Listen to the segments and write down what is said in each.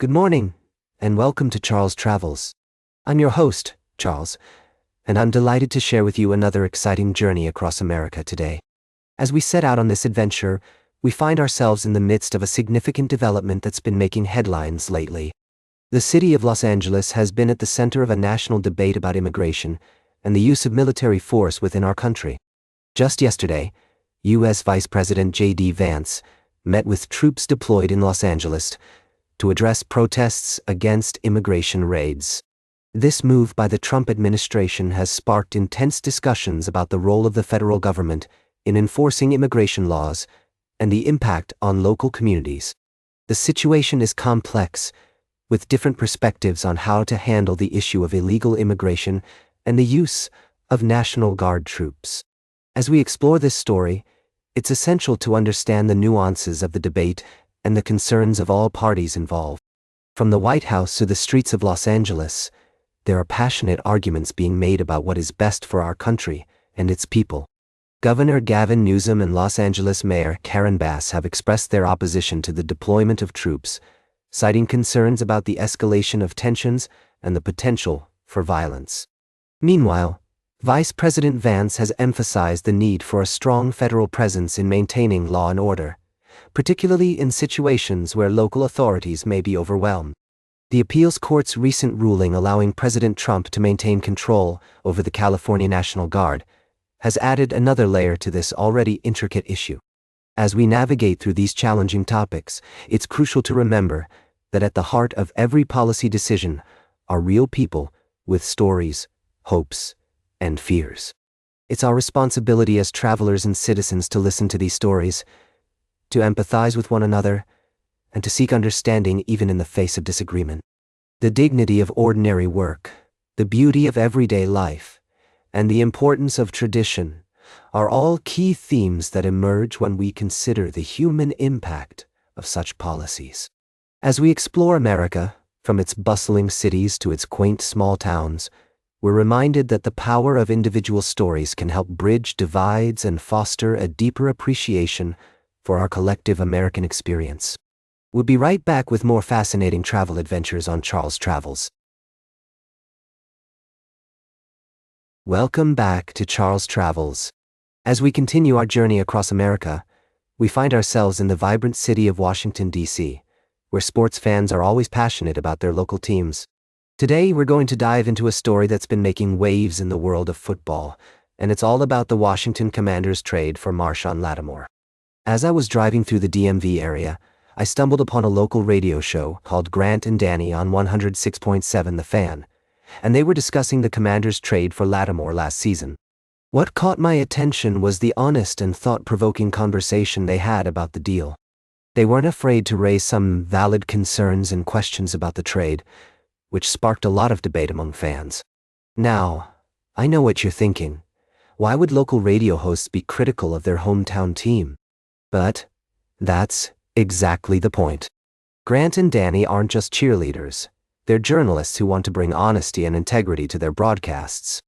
Good morning, and welcome to Charles Travels. I'm your host, Charles, and I'm delighted to share with you another exciting journey across America today. As we set out on this adventure, we find ourselves in the midst of a significant development that's been making headlines lately. The city of Los Angeles has been at the center of a national debate about immigration and the use of military force within our country. Just yesterday, U.S. Vice President J.D. Vance met with troops deployed in Los Angeles to address protests against immigration raids. This move by the Trump administration has sparked intense discussions about the role of the federal government in enforcing immigration laws and the impact on local communities. The situation is complex, with different perspectives on how to handle the issue of illegal immigration and the use of National Guard troops. As we explore this story, it's essential to understand the nuances of the debate and the concerns of all parties involved. From the White House to the streets of Los Angeles, there are passionate arguments being made about what is best for our country and its people. Governor Gavin Newsom and Los Angeles Mayor Karen Bass have expressed their opposition to the deployment of troops, citing concerns about the escalation of tensions and the potential for violence. Meanwhile, Vice President Vance has emphasized the need for a strong federal presence in maintaining law and order, particularly in situations where local authorities may be overwhelmed. The appeals court's recent ruling allowing President Trump to maintain control over the California National Guard has added another layer to this already intricate issue. As we navigate through these challenging topics, it's crucial to remember that at the heart of every policy decision are real people with stories, hopes, and fears. It's our responsibility as travelers and citizens to listen to these stories, to empathize with one another, and to seek understanding even in the face of disagreement. The dignity of ordinary work, the beauty of everyday life, and the importance of tradition are all key themes that emerge when we consider the human impact of such policies. As we explore America, from its bustling cities to its quaint small towns, we're reminded that the power of individual stories can help bridge divides and foster a deeper appreciation for our collective American experience. We'll be right back with more fascinating travel adventures on Charles Travels. Welcome back to Charles Travels. As we continue our journey across America, we find ourselves in the vibrant city of Washington, D.C., where sports fans are always passionate about their local teams. Today, we're going to dive into a story that's been making waves in the world of football, and it's all about the Washington Commanders' trade for Marshawn Lattimore. As I was driving through the DMV area, I stumbled upon a local radio show called Grant and Danny on 106.7 The Fan, and they were discussing the Commanders' trade for Lattimore last season. What caught my attention was the honest and thought-provoking conversation they had about the deal. They weren't afraid to raise some valid concerns and questions about the trade, which sparked a lot of debate among fans. Now, I know what you're thinking. Why would local radio hosts be critical of their hometown team? But that's exactly the point. Grant and Danny aren't just cheerleaders. They're journalists who want to bring honesty and integrity to their broadcasts.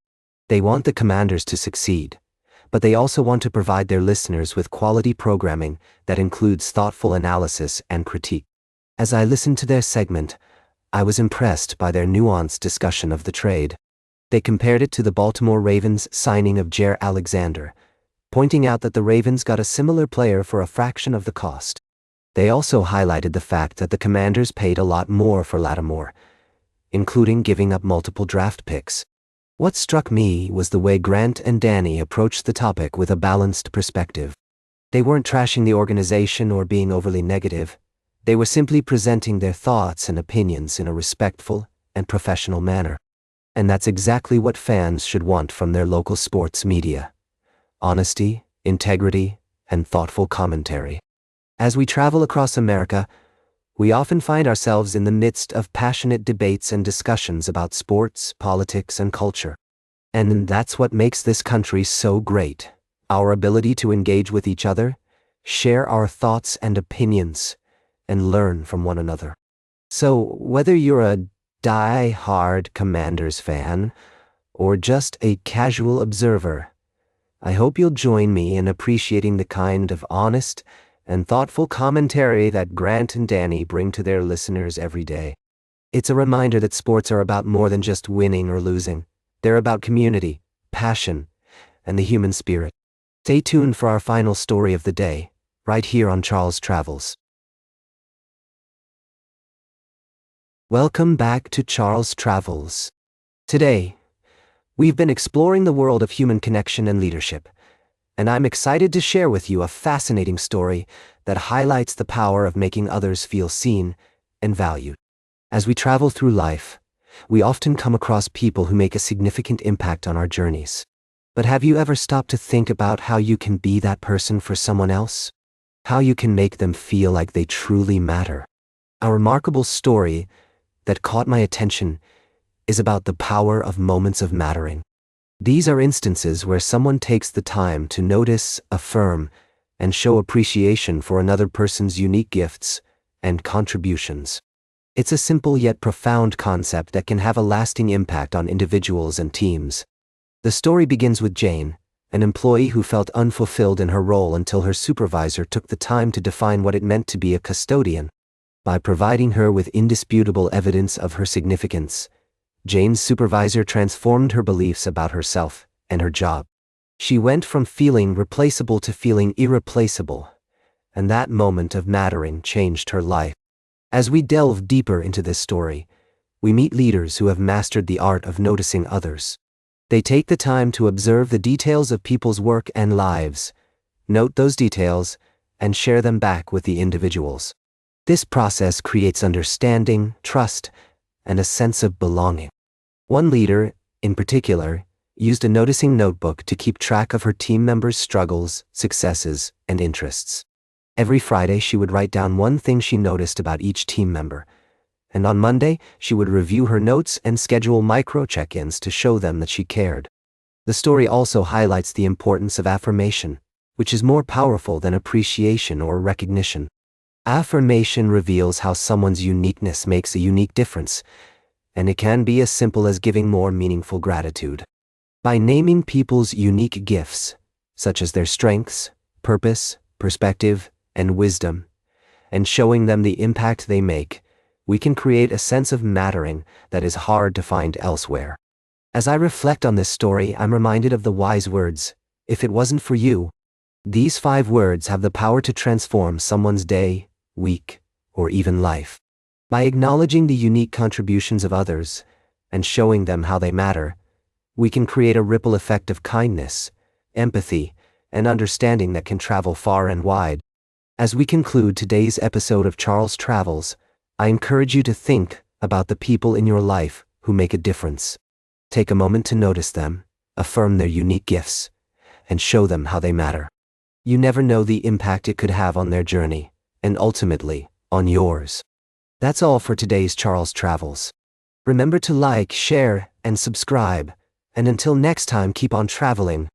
They want the Commanders to succeed, but they also want to provide their listeners with quality programming that includes thoughtful analysis and critique. As I listened to their segment, I was impressed by their nuanced discussion of the trade. They compared it to the Baltimore Ravens' signing of Jair Alexander, pointing out that the Ravens got a similar player for a fraction of the cost. They also highlighted the fact that the Commanders paid a lot more for Lattimore, including giving up multiple draft picks. What struck me was the way Grant and Danny approached the topic with a balanced perspective. They weren't trashing the organization or being overly negative. They were simply presenting their thoughts and opinions in a respectful and professional manner. And that's exactly what fans should want from their local sports media: honesty, integrity, and thoughtful commentary. As we travel across America, we often find ourselves in the midst of passionate debates and discussions about sports, politics, and culture. And that's what makes this country so great: our ability to engage with each other, share our thoughts and opinions, and learn from one another. So, whether you're a die-hard Commanders fan or just a casual observer, I hope you'll join me in appreciating the kind of honest and thoughtful commentary that Grant and Danny bring to their listeners every day. It's a reminder that sports are about more than just winning or losing. They're about community, passion, and the human spirit. Stay tuned for our final story of the day, right here on Charles Travels. Welcome back to Charles Travels. Today, we've been exploring the world of human connection and leadership, and I'm excited to share with you a fascinating story that highlights the power of making others feel seen and valued. As we travel through life, we often come across people who make a significant impact on our journeys. But have you ever stopped to think about how you can be that person for someone else? How you can make them feel like they truly matter? A remarkable story that caught my attention is about the power of moments of mattering. These are instances where someone takes the time to notice, affirm, and show appreciation for another person's unique gifts and contributions. It's a simple yet profound concept that can have a lasting impact on individuals and teams. The story begins with Jane, an employee who felt unfulfilled in her role until her supervisor took the time to define what it meant to be a custodian. By providing her with indisputable evidence of her significance, Jane's supervisor transformed her beliefs about herself and her job. She went from feeling replaceable to feeling irreplaceable, and that moment of mattering changed her life. As we delve deeper into this story, we meet leaders who have mastered the art of noticing others. They take the time to observe the details of people's work and lives, note those details, and share them back with the individuals. This process creates understanding, trust, and a sense of belonging. One leader, in particular, used a noticing notebook to keep track of her team members' struggles, successes, and interests. Every Friday, she would write down one thing she noticed about each team member, and on Monday, she would review her notes and schedule micro check-ins to show them that she cared. The story also highlights the importance of affirmation, which is more powerful than appreciation or recognition. Affirmation reveals how someone's uniqueness makes a unique difference, and it can be as simple as giving more meaningful gratitude. By naming people's unique gifts, such as their strengths, purpose, perspective, and wisdom, and showing them the impact they make, we can create a sense of mattering that is hard to find elsewhere. As I reflect on this story, I'm reminded of the wise words, "If it wasn't for you." These 5 words have the power to transform someone's day, week, or even life. By acknowledging the unique contributions of others and showing them how they matter, we can create a ripple effect of kindness, empathy, and understanding that can travel far and wide. As we conclude today's episode of Charles Travels, I encourage you to think about the people in your life who make a difference. Take a moment to notice them, affirm their unique gifts, and show them how they matter. You never know the impact it could have on their journey, and ultimately, on yours. That's all for today's Charles Travels. Remember to like, share, and subscribe, and until next time, keep on traveling